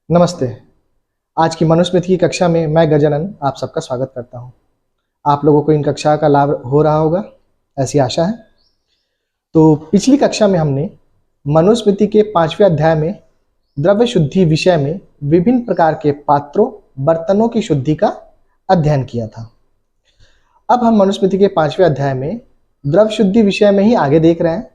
नमस्ते। आज की मनुस्मृति की कक्षा में मैं गजानन आप सबका स्वागत करता हूं। आप लोगों को इन कक्षा का लाभ हो रहा होगा, ऐसी आशा है। तो पिछली कक्षा में हमने मनुस्मृति के 5वें अध्याय में द्रव्य शुद्धि विषय में विभिन्न प्रकार के पात्रों, बर्तनों की शुद्धि का अध्ययन किया था। अब हम मनुस्मृति के 5वें अध्याय में द्रव्य शुद्धि विषय में ही आगे देख रहे हैं,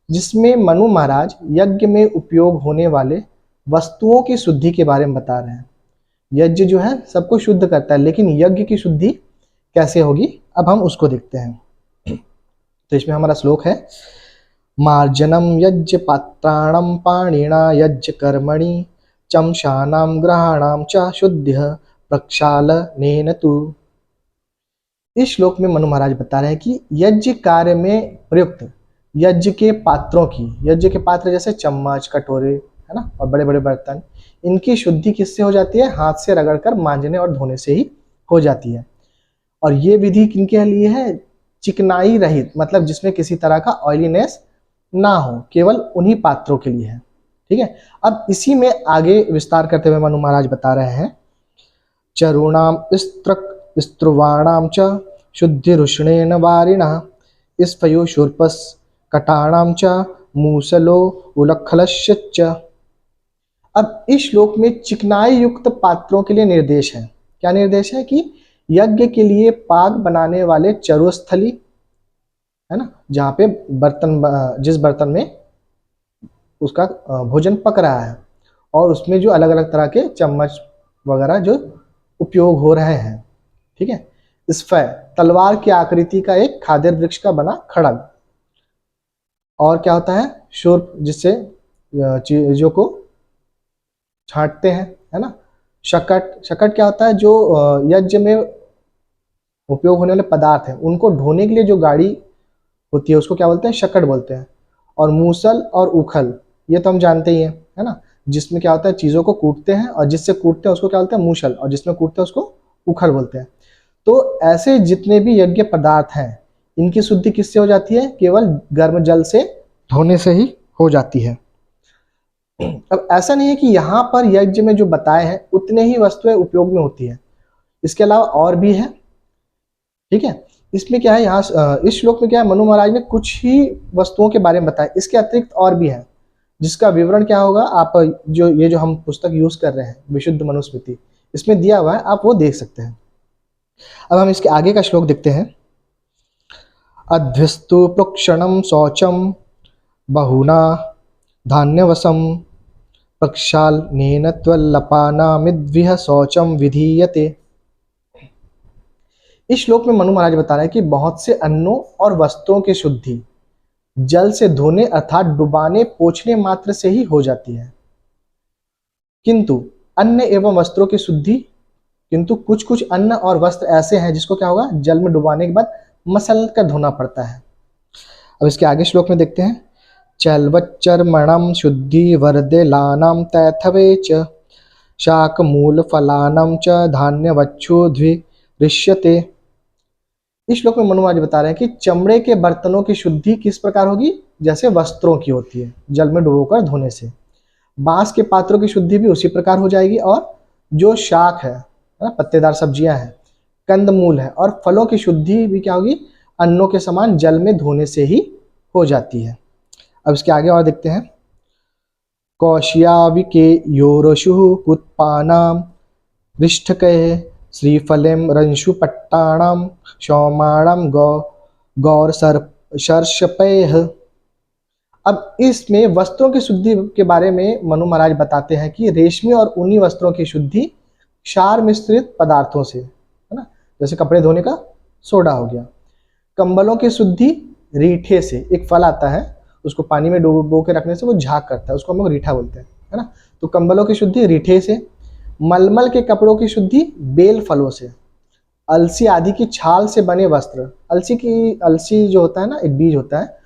जिसमें मनु महाराज यज्ञ में उपयोग होने वाले वस्तुओं की शुद्धि के बारे में बता रहे हैं। यज्ञ जो है सबको शुद्ध करता है, लेकिन यज्ञ की शुद्धि कैसे होगी, अब हम उसको देखते हैं। तो इसमें हमारा श्लोक है, मार्जनम यज्ञ पात्राणम पाणिना यज्ञ कर्मणि चमशानाम ग्रहाणाम च शुद्ध प्रक्षालनेन तु। इस श्लोक में मनु महाराज बता रहे हैं कि यज्ञ कार्य में प्रयुक्त यज्ञ के पात्रों की, यज्ञ के पात्र जैसे चम्मच, कटोरे, है ना, और बड़े बड़े बर्तन, इनकी शुद्धि किससे हो जाती है? हाथ से रगड़कर मांजने और धोने से ही हो जाती है। और ये विधि किनके लिए है? चिकनाई रहित, मतलब जिसमें किसी तरह का ऑयलीनेस ना हो, केवल उन्हीं पात्रों के लिए है। ठीक है। अब इसी में आगे विस्तार करते हुए मनु महाराज बता रहे हैं, चरुणाम स्त्रुवाणाम च शुद्धिरुष्णेन वारिणः स्फयोशूर्पस कटाणाम च मूसलो उलखलश्च। अब इस श्लोक में चिकनाई युक्त पात्रों के लिए निर्देश है। क्या निर्देश है? कि यज्ञ के लिए पाक बनाने वाले चरुस्थली, है ना, जहाँ पे बर्तन, जिस बर्तन में उसका भोजन पक रहा है, और उसमें जो अलग अलग तरह के चम्मच वगैरह जो उपयोग हो रहे हैं। ठीक है। स्फय, तलवार की आकृति का एक खाद्य वृक्ष का बना खड़ग। और क्या होता है? शूर्प, जिससे चीजों को छांटते हैं, है ना। शकट, शकट क्या होता है? जो यज्ञ में उपयोग होने वाले पदार्थ हैं उनको ढोने के लिए जो गाड़ी होती है उसको क्या बोलते हैं? शकट बोलते हैं। और मूसल और उखल, ये तो हम जानते ही हैं, है ना, जिसमें क्या होता है? चीज़ों को कूटते हैं, और जिससे कूटते हैं उसको क्या बोलते हैं? मूसल, और जिसमें कूटते हैं उसको उखल बोलते हैं। तो ऐसे जितने भी यज्ञ पदार्थ हैं, इनकी शुद्धि किससे हो जाती है? केवल गर्म जल से धोने से ही हो जाती है। अब ऐसा नहीं है कि यहाँ पर यज्ञ में जो बताए हैं उतने ही वस्तुएं उपयोग में होती है, इसके अलावा और भी है। ठीक है। इसमें क्या है, यहाँ इस श्लोक में क्या है, मनु महाराज ने कुछ ही वस्तुओं के बारे में बताया, इसके अतिरिक्त और भी है, जिसका विवरण क्या होगा, आप जो हम पुस्तक यूज कर रहे हैं विशुद्ध मनुस्मृति, इसमें दिया हुआ है, आप वो देख सकते हैं। अब हम इसके आगे का श्लोक देखते हैं। अध्वस्तु प्रोक्षणम शौचम बहुना धान्यवसम प्रक्षालनेन त्वल्लपानामिद्विह शौचम विधीयते। इस श्लोक में मनु महाराज बता रहे हैं कि बहुत से अन्नों और वस्त्रों की शुद्धि जल से धोने अर्थात डुबाने पोंछने मात्र से ही हो जाती है, किंतु अन्न एवं वस्त्रों की शुद्धि, किंतु कुछ कुछ अन्न और वस्त्र ऐसे हैं जिसको क्या होगा? जल में डुबाने के बाद मसल कर धोना पड़ता है। अब इसके आगे श्लोक में देखते हैं, चलवच्चर्मणम शुद्धि वर्दे लानाम तैथवे च शाक मूल फलानम च धान्यवच्छुद्विरिष्यते। इस श्लोक में मनु महाराज बता रहे हैं कि चमड़े के बर्तनों की शुद्धि किस प्रकार होगी? जैसे वस्त्रों की होती है, जल में डुबोकर धोने से। बांस के पात्रों की शुद्धि भी उसी प्रकार हो जाएगी। और जो शाक है ना, पत्तेदार सब्जियां हैं, कंदमूल है, और फलों की शुद्धि भी क्या होगी? अन्नों के समान जल में धोने से ही हो जाती है। अब इसके आगे और देखते हैं, कौशियाविके योरशु कुत्पानाम विष्ठकय श्रीफलेम रंशुपट्टाणाम शौमाणम गौर सर्षपैः। अब इसमें वस्त्रों की शुद्धि के बारे में मनु महाराज बताते हैं कि रेशमी और ऊनी वस्त्रों की शुद्धि क्षार मिश्रित पदार्थों से, है ना, जैसे कपड़े धोने का सोडा हो गया। कंबलों की शुद्धि रीठे से, एक फल आता है, उसको पानी में डुबो के रखने से वो झाग करता है, उसको हम लोग रीठा बोलते हैं, है ना। तो कंबलों की शुद्धि रीठे से। मलमल के कपड़ों की शुद्धि बेल फलों से। अलसी आदि की छाल से बने वस्त्र, अलसी जो होता है ना, एक बीज होता है,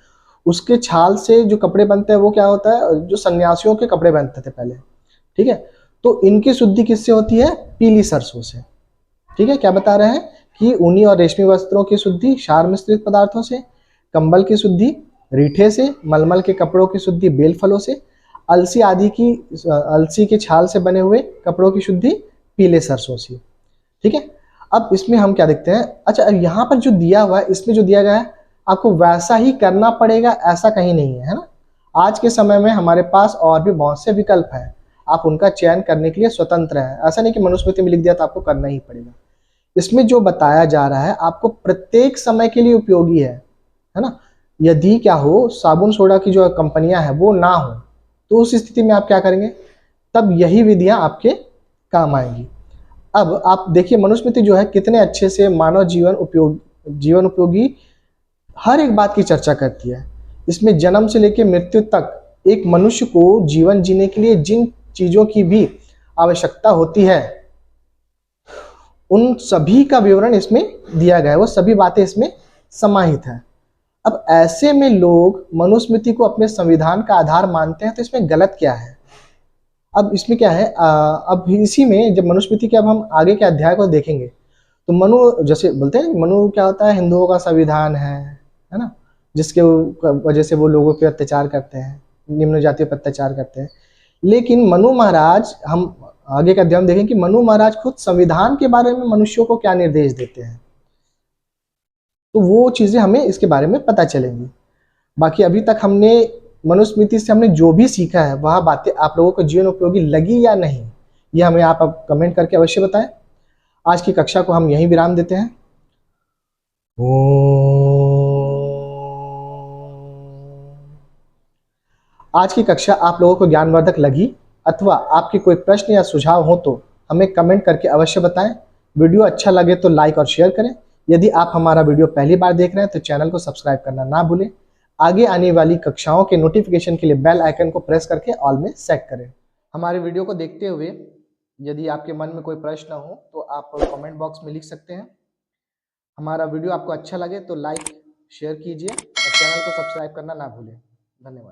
उसके छाल से जो कपड़े बनते हैं वो क्या होता है? जो सन्यासियों के कपड़े बनते थे पहले। ठीक है। तो इनकी शुद्धि किससे होती है? पीली सरसों से। ठीक है। क्या बता रहे हैं कि ऊनी और रेशमी वस्त्रों की शुद्धि क्षार मिश्रित पदार्थों से, कंबल की शुद्धि रीठे से, मलमल के कपड़ों की शुद्धि बेल फलों से, अलसी की छाल से बने हुए कपड़ों की शुद्धि पीले सरसों से। ठीक है, अब इसमें हम क्या देखते हैं, अच्छा यहाँ पर जो दिया हुआ है, इसमें जो दिया गया है आपको वैसा ही करना पड़ेगा ऐसा कहीं नहीं है ना। आज के समय में हमारे पास और भी बहुत से विकल्प हैं, आप उनका चयन करने के लिए स्वतंत्र हैं। ऐसा नहीं कि मनुस्मृति में लिख दिया तो आपको करना ही पड़ेगा। इसमें जो बताया जा रहा है आपको प्रत्येक समय के लिए उपयोगी है ना। यदि क्या हो, साबुन सोडा की जो कंपनियां हैं वो ना हो, तो उस स्थिति में आप क्या करेंगे, तब यही विधियां आपके काम आएंगी। अब आप देखिए मनुस्मृति जो है कितने अच्छे से मानव जीवन उपयोगी हर एक बात की चर्चा करती है। इसमें जन्म से लेकर मृत्यु तक एक मनुष्य को जीवन जीने के लिए जिन चीजों की भी आवश्यकता होती है उन सभी का विवरण इसमें दिया गया है, वो सभी बातें इसमें समाहित है। अब ऐसे में लोग मनुस्मृति को अपने संविधान का आधार मानते हैं, तो इसमें गलत क्या है। अब इसमें क्या है, अब इसी में जब मनुस्मृति के अब हम आगे के अध्याय को देखेंगे तो मनु, जैसे बोलते हैं मनु क्या होता है, हिंदुओं का संविधान है ना, जिसके वजह से वो लोगों पे अत्याचार करते हैं, निम्न जातियों पर अत्याचार करते हैं। लेकिन मनु महाराज, हम आगे का अध्याय में देखें कि मनु महाराज खुद संविधान के बारे में मनुष्यों को क्या निर्देश देते हैं, तो वो चीजें हमें इसके बारे में पता चलेंगी। बाकी अभी तक हमने मनुस्मृति से हमने जो भी सीखा है वह बातें आप लोगों को जीवन उपयोगी लगी या नहीं, ये हमें आप अब कमेंट करके अवश्य बताएं। आज की कक्षा को हम यहीं विराम देते हैं। आज की कक्षा आप लोगों को ज्ञानवर्धक लगी अथवा आपके कोई प्रश्न या सुझाव हो तो हमें कमेंट करके अवश्य बताएं। वीडियो अच्छा लगे तो लाइक और शेयर करें। यदि आप हमारा वीडियो पहली बार देख रहे हैं तो चैनल को सब्सक्राइब करना ना भूलें। आगे आने वाली कक्षाओं के नोटिफिकेशन के लिए बेल आइकन को प्रेस करके ऑल में सेट करें। हमारे वीडियो को देखते हुए यदि आपके मन में कोई प्रश्न हो तो आप कमेंट बॉक्स में लिख सकते हैं। हमारा वीडियो आपको अच्छा लगे तो लाइक शेयर कीजिए और चैनल को सब्सक्राइब करना ना भूलें। धन्यवाद।